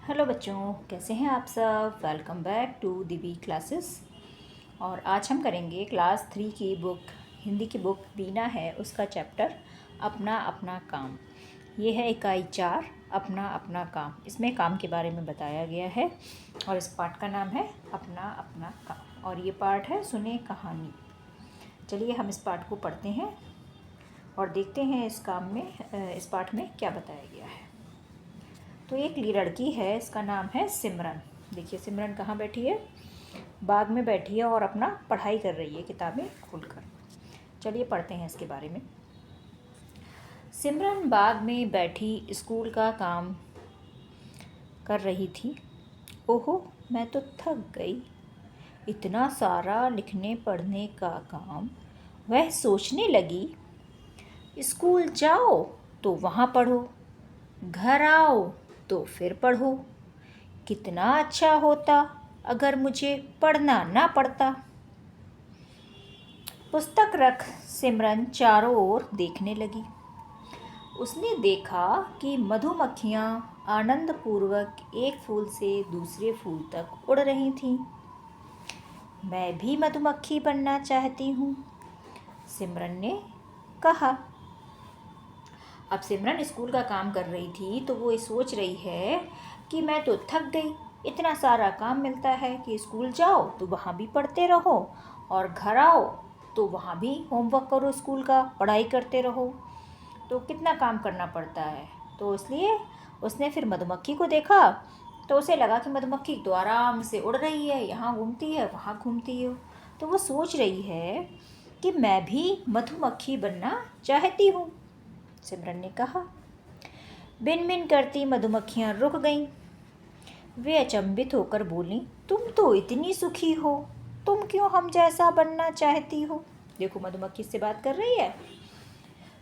Hello बच्चों, कैसे हैं आप सब। Welcome back to Divi classes. और आज हम करेंगे क्लास 3 की बुक, हिंदी की बुक बीना है, उसका चैप्टर अपना अपना काम। ये है इकाई 4, अपना अपना काम। इसमें काम के बारे में बताया गया है और इस पाठ का नाम है अपना अपना काम। और ये पाठ है सुने कहानी। चलिए हम इस पाठ को पढ़ते हैं और देखते हैं इस पाठ में क्या बताया गया है। तो एक लड़की है, इसका नाम है सिमरन। देखिए सिमरन कहाँ बैठी है, बाग में बैठी है और अपना पढ़ाई कर रही है किताबें खोलकर। चलिए पढ़ते हैं इसके बारे में। सिमरन बाग में बैठी स्कूल का काम कर रही थी। ओहो, मैं तो थक गई। इतना सारा लिखने पढ़ने का काम। वह सोचने लगी, स्कूल जाओ तो वहाँ पढ़ो, घर आओ तो फिर पढ़ो। कितना अच्छा होता अगर मुझे पढ़ना ना पड़ता। पुस्तक रख सिमरन चारों ओर देखने लगी। उसने देखा कि मधुमक्खियाँ आनंदपूर्वक एक फूल से दूसरे फूल तक उड़ रही थीं। मैं भी मधुमक्खी बनना चाहती हूँ, सिमरन ने कहा। अब सिमरन स्कूल का काम कर रही थी तो वो ये सोच रही है कि मैं तो थक गई। इतना सारा काम मिलता है कि स्कूल जाओ तो वहाँ भी पढ़ते रहो और घर आओ तो वहाँ भी होमवर्क करो, स्कूल का पढ़ाई करते रहो। तो कितना काम करना पड़ता है। तो इसलिए उसने फिर मधुमक्खी को देखा तो उसे लगा कि मधुमक्खी तो आराम से उड़ रही है, यहाँ घूमती है वहाँ घूमती है। तो वो सोच रही है कि मैं भी मधुमक्खी बनना चाहती हूँ, सिमरन ने कहा। बिन बिन करती मधुमक्खियाँ रुक गईं। वे अचंभित होकर बोलीं, तुम तो इतनी सुखी हो, तुम क्यों हम जैसा बनना चाहती हो। देखो मधुमक्खी से बात कर रही है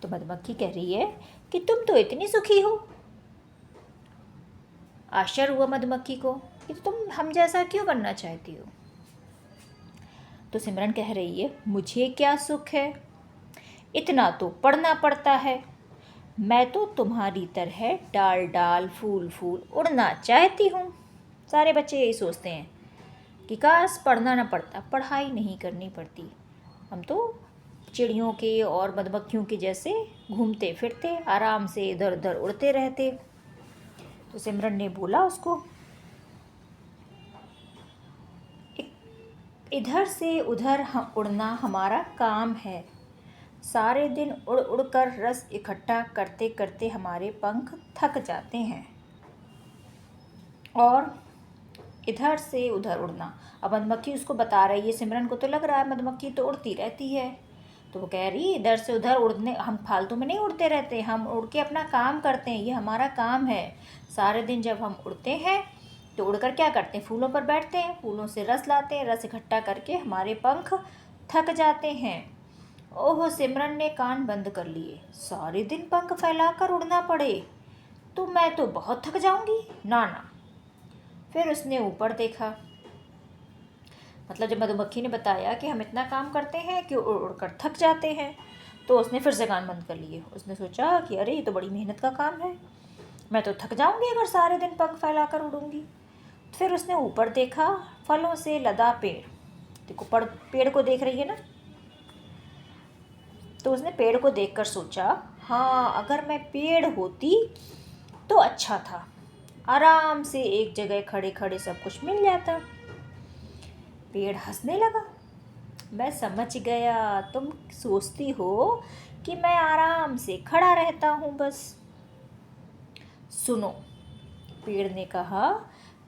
तो मधुमक्खी कह रही है कि तुम तो इतनी सुखी हो। आश्चर्य हुआ मधुमक्खी को कि तुम हम जैसा क्यों बनना चाहती हो। तो सिमरन कह रही है, मुझे क्या सुख है, इतना तो पढ़ना पड़ता है। मैं तो तुम्हारी तरह डाल डाल फूल फूल उड़ना चाहती हूँ। सारे बच्चे यही सोचते हैं कि काश पढ़ना ना पड़ता, पढ़ाई नहीं करनी पड़ती, हम तो चिड़ियों के और मधुमक्खियों के जैसे घूमते फिरते आराम से इधर उधर उड़ते रहते। तो सिमरन ने बोला उसको, इधर से उधर उड़ना हमारा काम है। सारे दिन उड़ उड़ कर रस इकट्ठा करते करते हमारे पंख थक जाते हैं। और इधर से उधर उड़ना, अब मधुमक्खी उसको बता रही है, सिमरन को तो लग रहा है मधुमक्खी तो उड़ती रहती है। तो वो कह रही इधर से उधर उड़ने, हम फालतू में नहीं उड़ते रहते, हम उड़ के अपना काम करते हैं, ये हमारा काम है। सारे दिन जब हम उड़ते हैं तो उड़कर क्या करते हैं, फूलों पर बैठते हैं, फूलों से रस लाते हैं, रस इकट्ठा करके हमारे पंख थक जाते हैं। ओह, सिमरन ने कान बंद कर लिए। सारे दिन पंख फैलाकर उड़ना पड़े तो मैं तो बहुत थक जाऊंगी, ना ना। फिर उसने ऊपर देखा, मतलब जब मधुमक्खी ने बताया कि हम इतना काम करते हैं कि उड़ उड़कर थक जाते हैं, तो उसने फिर से कान बंद कर लिए। उसने सोचा कि अरे ये तो बड़ी मेहनत का काम है, मैं तो थक जाऊंगी अगर सारे दिन पंख फैलाकर उड़ूंगी। फिर उसने ऊपर देखा, फलों से लदा पेड़। देखो पेड़ को देख रही है ना, तो उसने पेड़ को देखकर सोचा, हाँ अगर मैं पेड़ होती तो अच्छा था, आराम से एक जगह खड़े खड़े सब कुछ मिल जाता। पेड़ हंसने लगा, मैं समझ गया, तुम सोचती हो कि मैं आराम से खड़ा रहता हूँ बस। सुनो, पेड़ ने कहा,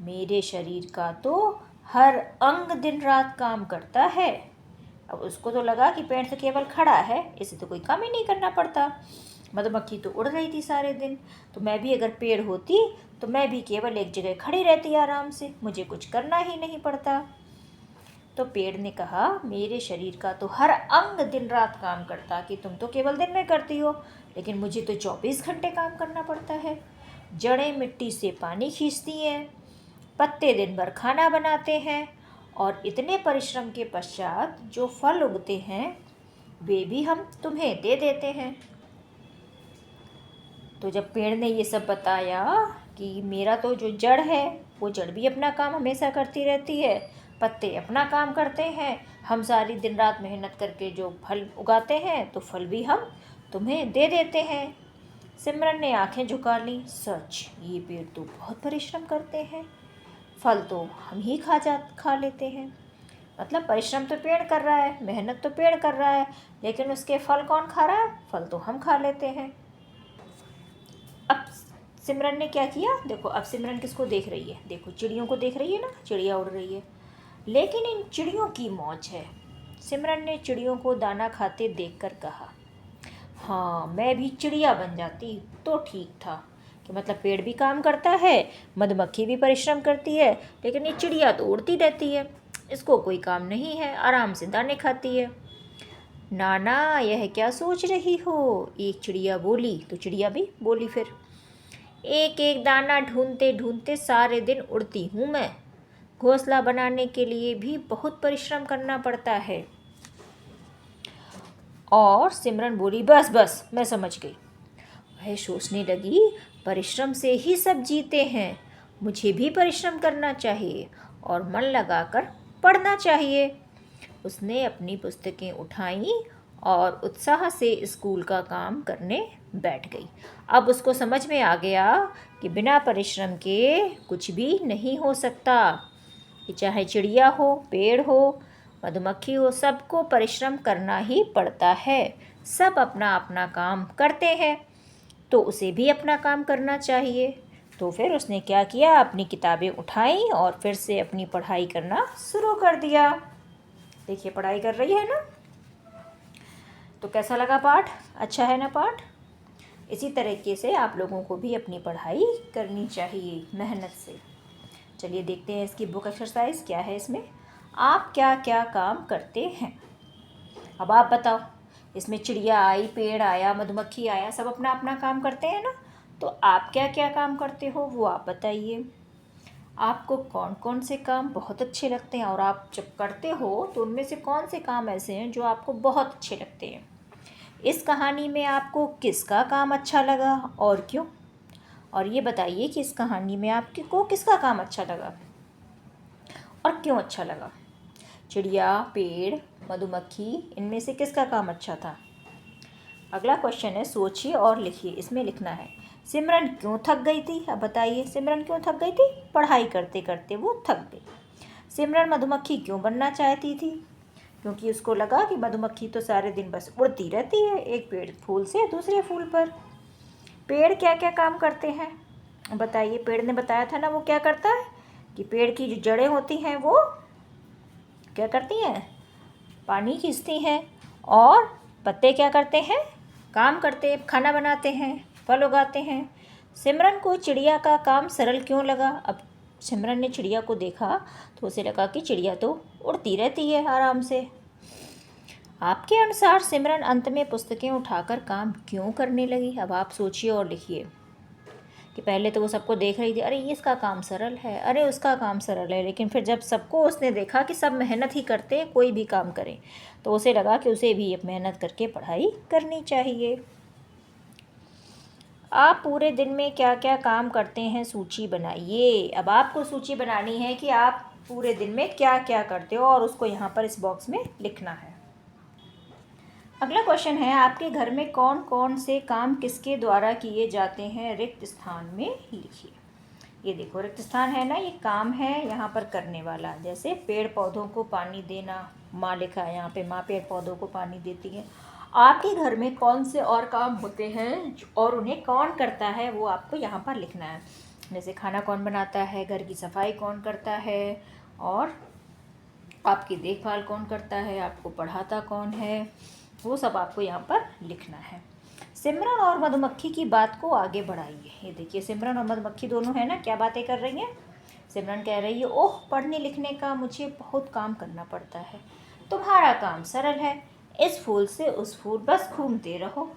मेरे शरीर का तो हर अंग दिन रात काम करता है। अब उसको तो लगा कि पेड़ तो केवल खड़ा है, इसे तो कोई काम ही नहीं करना पड़ता। मधुमक्खी तो उड़ रही थी सारे दिन, तो मैं भी अगर पेड़ होती तो मैं भी केवल एक जगह खड़ी रहती आराम से, मुझे कुछ करना ही नहीं पड़ता। तो पेड़ ने कहा, मेरे शरीर का तो हर अंग दिन रात काम करता, कि तुम तो केवल दिन में करती हो, लेकिन मुझे तो 24 घंटे काम करना पड़ता है। जड़ें मिट्टी से पानी खींचती हैं, पत्ते दिन भर खाना बनाते हैं, और इतने परिश्रम के पश्चात जो फल उगते हैं वे भी हम तुम्हें दे देते हैं। तो जब पेड़ ने ये सब बताया कि मेरा तो जो जड़ है वो जड़ भी अपना काम हमेशा करती रहती है, पत्ते अपना काम करते हैं, हम सारी दिन रात मेहनत करके जो फल उगाते हैं तो फल भी हम तुम्हें दे देते हैं। सिमरन ने आंखें झुका ली। सच, ये पेड़ तो बहुत परिश्रम करते हैं, फल तो हम ही खा लेते हैं। मतलब परिश्रम तो पेड़ कर रहा है, मेहनत तो पेड़ कर रहा है, लेकिन उसके फल कौन खा रहा है? फल तो हम खा लेते हैं। अब सिमरन ने क्या किया? देखो, अब सिमरन किसको देख रही है? देखो, चिड़ियों को देख रही है ना, चिड़िया उड़ रही है, लेकिन इन चिड़ियों की मौज है। सिमरन ने चिड़ियों को दाना खाते देखकर कहा, हाँ, मैं भी चिड़िया बन जाती तो ठीक था। कि मतलब पेड़ भी काम करता है, मधुमक्खी भी परिश्रम करती है, लेकिन ये चिड़िया तो उड़ती रहती है, इसको कोई काम नहीं है, आराम से दाने खाती है। नाना, यह क्या सोच रही हो? एक चिड़िया बोली। तो चिड़िया भी बोली फिर, एक एक दाना ढूंढते ढूंढते सारे दिन उड़ती हूँ मैं, घोंसला बनाने के लिए भी बहुत परिश्रम करना पड़ता है। और सिमरन बोली, बस बस, मैं समझ गई। वह सोचने लगी, परिश्रम से ही सब जीते हैं, मुझे भी परिश्रम करना चाहिए और मन लगाकर पढ़ना चाहिए। उसने अपनी पुस्तकें उठाईं और उत्साह से स्कूल का काम करने बैठ गई। अब उसको समझ में आ गया कि बिना परिश्रम के कुछ भी नहीं हो सकता। कि चाहे चिड़िया हो, पेड़ हो, मधुमक्खी हो, सबको परिश्रम करना ही पड़ता है। सब अपना अपना काम करते हैं, तो उसे भी अपना काम करना चाहिए। तो फिर उसने क्या किया? अपनी किताबें उठाई और फिर से अपनी पढ़ाई करना शुरू कर दिया। देखिए, पढ़ाई कर रही है ना। तो कैसा लगा पाठ? अच्छा है ना पाठ? इसी तरीके से आप लोगों को भी अपनी पढ़ाई करनी चाहिए मेहनत से। चलिए देखते हैं इसकी बुक एक्सरसाइज क्या है। इसमें आप क्या क्या काम करते हैं? अब आप बताओ। इसमें चिड़िया आई, पेड़ आया, मधुमक्खी आया, सब अपना अपना काम करते हैं ना। तो आप क्या क्या काम करते हो वो आप बताइए। आपको कौन कौन से काम बहुत अच्छे लगते हैं, और आप जब करते हो तो उनमें से कौन से काम ऐसे हैं जो आपको बहुत अच्छे लगते हैं? इस कहानी में आपको किसका काम अच्छा लगा और क्यों? और ये बताइए कि इस कहानी में आपको किसका काम अच्छा लगा और क्यों अच्छा लगा? चिड़िया, पेड़, मधुमक्खी, इनमें से किसका काम अच्छा था? अगला क्वेश्चन है, सोचिए और लिखिए। इसमें लिखना है, सिमरन क्यों थक गई थी? अब बताइए, सिमरन क्यों थक गई थी? पढ़ाई करते करते वो थक गई। सिमरन मधुमक्खी क्यों बनना चाहती थी? क्योंकि उसको लगा कि मधुमक्खी तो सारे दिन बस उड़ती रहती है, एक पेड़ फूल से दूसरे फूल पर। पेड़ क्या क्या काम करते हैं बताइए? पेड़ ने बताया था ना वो क्या करता है, कि पेड़ की जो जड़ें होती हैं वो क्या करती हैं? पानी खींचती हैं। और पत्ते क्या करते हैं? काम करते हैं, खाना बनाते हैं, फल उगाते हैं। सिमरन को चिड़िया का काम सरल क्यों लगा? अब सिमरन ने चिड़िया को देखा तो उसे लगा कि चिड़िया तो उड़ती रहती है आराम से। आपके अनुसार सिमरन अंत में पुस्तकें उठाकर काम क्यों करने लगी? अब आप सोचिए और लिखिए। कि पहले तो वो सबको देख रही थी, अरे ये इसका काम सरल है, अरे उसका काम सरल है, लेकिन फिर जब सबको उसने देखा कि सब मेहनत ही करते हैं, कोई भी काम करें, तो उसे लगा कि उसे भी मेहनत करके पढ़ाई करनी चाहिए। आप पूरे दिन में क्या क्या काम करते हैं सूची बनाइए। अब आपको सूची बनानी है कि आप पूरे दिन में क्या क्या करते हो, और उसको यहाँ पर इस बॉक्स में लिखना है। अगला क्वेश्चन है, आपके घर में कौन कौन से काम किसके द्वारा किए जाते हैं? रिक्त स्थान में लिखिए। ये देखो, रिक्त स्थान है ना, ये काम है यहाँ पर करने वाला। जैसे पेड़ पौधों को पानी देना, माँ लिखा है यहाँ पे, माँ पेड़ पौधों को पानी देती है। आपके घर में कौन से और काम होते हैं और उन्हें कौन करता है वो आपको यहाँ पर लिखना है। जैसे खाना कौन बनाता है, घर की सफाई कौन करता है, और आपकी देखभाल कौन करता है, आपको पढ़ाता कौन है, वो सब आपको यहाँ पर लिखना है। सिमरन और मधुमक्खी की बात को आगे बढ़ाइए। ये देखिए, सिमरन और मधुमक्खी दोनों है ना, क्या बातें कर रही हैं? सिमरन कह रही है, ओह, पढ़ने लिखने का मुझे बहुत काम करना पड़ता है, तुम्हारा काम सरल है, इस फूल से उस फूल बस घूमते रहो।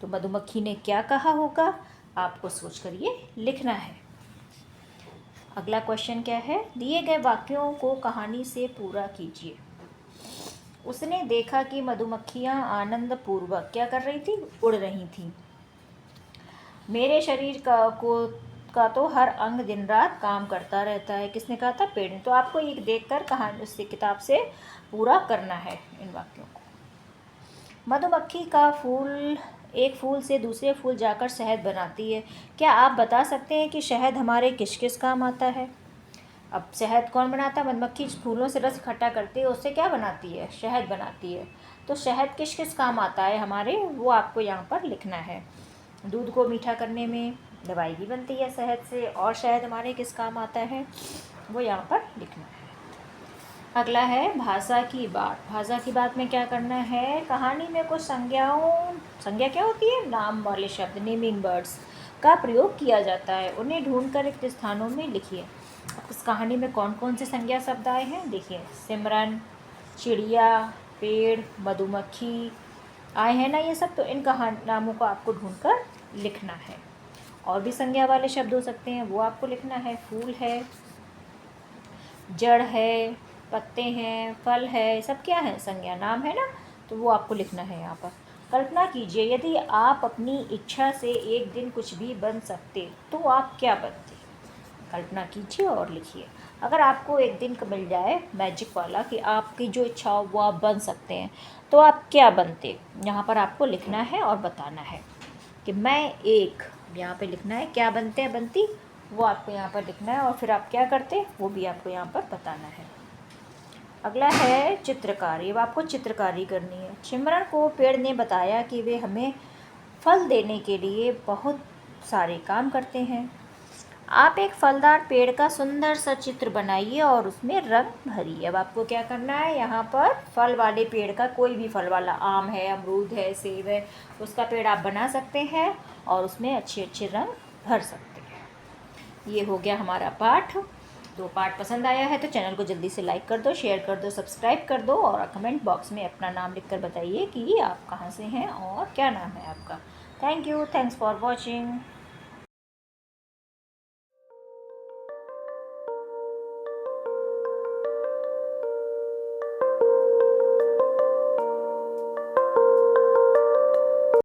तो मधुमक्खी ने क्या कहा होगा, आपको सोच कर ये लिखना है। अगला क्वेश्चन क्या है, दिए गए वाक्यों को कहानी से पूरा कीजिए। उसने देखा कि मधुमक्खियाँ आनंद पूर्वक क्या कर रही थी? उड़ रही थी। मेरे शरीर उसका तो हर अंग दिन रात काम करता रहता है। किसने कहा था? पेड़ ने। तो आपको ये देखकर कहानी उससे किताब से पूरा करना है इन वाक्यों को। मधुमक्खी का फूल एक फूल से दूसरे फूल जाकर शहद बनाती है। क्या आप बता सकते हैं कि शहद हमारे किस किस काम आता है? अब शहद कौन बनाता है? मधुमक्खी फूलों से रस इकट्ठा करती है, उससे क्या बनाती है? शहद बनाती है। तो शहद किस किस काम आता है हमारे, वो आपको यहाँ पर लिखना है। दूध को मीठा करने में, दवाई भी बनती है शहद से, और शहद हमारे किस काम आता है वो यहाँ पर लिखना है। अगला है भाषा की बात। भाषा की बात में क्या करना है? कहानी में कुछ संज्ञा क्या होती है? नाम वाले शब्द, नेमिंग वर्ड्स का प्रयोग किया जाता है। उन्हें ढूंढकर रिक्त स्थानों में लिखिए। इस कहानी में कौन कौन से संज्ञा शब्द आए हैं? देखिए, सिमरन, चिड़िया, पेड़, मधुमक्खी आए हैं ना ये सब। तो इन नामों को आपको ढूंढकर लिखना है। और भी संज्ञा वाले शब्द हो सकते हैं, वो आपको लिखना है। फूल है, जड़ है, पत्ते हैं, फल है, सब क्या है? संज्ञा नाम है ना। तो वो आपको लिखना है यहाँ पर। कल्पना कीजिए, यदि आप अपनी इच्छा से एक दिन कुछ भी बन सकते तो आप क्या बनते? कल्पना कीजिए और लिखिए। अगर आपको एक दिन का मिल जाए मैजिक वाला कि आपकी जो इच्छा हो वो आप बन सकते हैं, तो आप क्या बनते? यहाँ पर आपको लिखना है और बताना है कि मैं एक, यहाँ पे लिखना है क्या बनते हैं बनती, वो आपको यहाँ पर लिखना है। और फिर आप क्या करते वो भी आपको यहाँ पर बताना है। अगला है चित्रकारी। अब आपको चित्रकारी करनी है। सिमरन को पेड़ ने बताया कि वे हमें फल देने के लिए बहुत सारे काम करते हैं। आप एक फलदार पेड़ का सुंदर सा चित्र बनाइए और उसमें रंग भरिए। अब आपको क्या करना है? यहाँ पर फल वाले पेड़ का, कोई भी फल वाला, आम है, अमरूद है, सेब है, उसका पेड़ आप बना सकते हैं और उसमें अच्छे अच्छे रंग भर सकते हैं। ये हो गया हमारा पाठ। तो पाठ पसंद आया है तो चैनल को जल्दी से लाइक कर दो, शेयर कर दो, सब्सक्राइब कर दो और कमेंट बॉक्स में अपना नाम लिखकर बताइए कि आप कहाँ से हैं और क्या नाम है आपका। Thank you, thanks for watching.